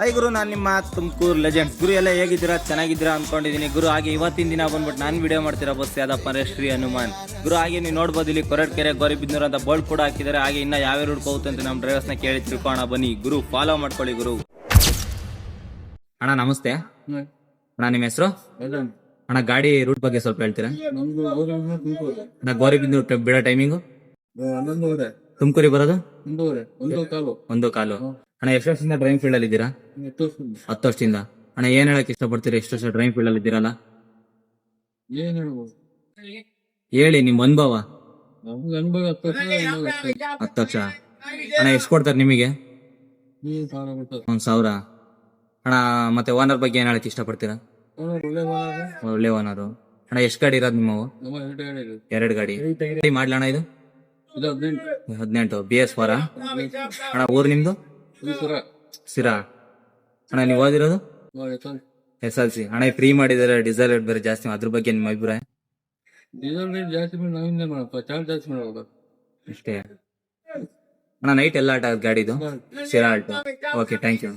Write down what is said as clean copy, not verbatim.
High ಗುರು, ನಾನು ನಿಮ್ಮ Tumakuru legends. ಗುರು ಎಲ್ಲ ಹೇಗಿದ್ದೀರಾ? ಚೆನ್ನಾಗಿದ್ದೀರಾ ಅನ್ಕೊಂಡಿದ್ದೀನಿ ಗುರು. ಹಾಗೆ ಇವತ್ತಿನ ದಿನ ಬಂದ್ಬಿಟ್ಟು ನಾನು ವಿಡಿಯೋ ಮಾಡ್ತಿರೋ ಬಸ್ ಯಾವ್ದಪ್ಪ ಅಂದ್ರೆ ಶ್ರೀ ಹನುಮಾನ್ ಗುರು. ಹಾಗೆ ನೀವು ನೋಡ್ಬೋದು ಇಲ್ಲಿ ಕೊರಟಗೆರೆ ಗೌರಿಬಿದನೂರು ಅಂತ ಬೋರ್ಡ್ ಕೂಡ ಹಾಕಿದ್ದಾರೆ. ಹಾಗೆ ಇನ್ನ ಯಾವ್ಯಾವ ರೂಟ್ ಹೋಗುತ್ತೆ ಅಂತ ನಮ್ಮ ಡ್ರೈವರ್ಸ್ನ ಕೇಳಿ ತಿಳ್ಕೋಣ ಬನ್ನಿ ಗುರು. ಫಾಲೋ ಮಾಡ್ಕೊಳ್ಳಿ ಗುರು. ಅಣ್ಣ ನಮಸ್ತೆ ಅಣ್ಣ, ನಿಮ್ಮ ಹೆಸರು ಅಣ್ಣ? ಗಾಡಿ ರೂಟ್ ಬಗ್ಗೆ ಸ್ವಲ್ಪ ಹೇಳ್ತೀರಾ ಅಣ್ಣ? ಗೌರಿಬಿದನೂರು ಬಿಡೋ ಟೈಮಿಂಗು? ತುಮಕೂರಿಗೆ ಬರೋದು 1:15 ಅಣ್ಣ. ಎಷ್ಟು ವರ್ಷದಿಂದ ಡ್ರೈವಿಂಗ್ ಫೀಲ್ಡ್ ಅಲ್ಲಿ ಇದ್ದೀರಾ? 10 ವರ್ಷದಿಂದ. ಅಣ್ಣ ಏನ್ ಹೇಳಕ್ ಇಷ್ಟಪಡ್ತೀರಾ? ಎಷ್ಟು ವರ್ಷ ಡ್ರೈವಿಂಗ್ ಫೀಲ್ಡ್ ಅಲ್ಲಿ ಇದ್ದೀರಲ್ಲ, ಹೇಳಿ ನಿಮ್ ಅನುಭವ. 10 ವರ್ಷ ಅಣ್ಣ. ಎಷ್ಟು ಕೊಡ್ತಾರೆ ನಿಮಗೆ? 1,000 ಅಣ್ಣ. ಮತ್ತೆ ಓನರ್ ಬಗ್ಗೆ ಏನ್ ಹೇಳಕ್ ಇಷ್ಟಪಡ್ತೀರಾ? ಒಳ್ಳೆ ಓನರು ಅಣ್ಣ. ಎಷ್ಟು ಗಾಡಿ ಇರೋದು ನಿಮ್ಮವು? 2 ಗಾಡಿ. ಮಾಡ್ಲಣ್ಣ ಇದು 18 BS4 ಅಣ್ಣ. ಊರು ನಿಮ್ದು? ಸಿರಾ ಅಣ್ಣ. ನೀವು ಓದಿರೋದು SLC ಅಣ್ಣ. ಫ್ರೀ ಮಾಡಿದಾರೆ, ಡೀಸೆಲ್ ರೇಟ್ ಬೇರೆ ಜಾಸ್ತಿ. ಅದ್ರ ಬಗ್ಗೆ ನಿಮ್ಮ ಅಭಿಪ್ರಾಯ? ಅಷ್ಟೇ ಅಣ್ಣ. ನೈಟ್ ಎಲ್ಲ ಆಟ ಗಾಡಿದು ಸಿರಾ ಆಲ್ಟೋ. Okay, thank you.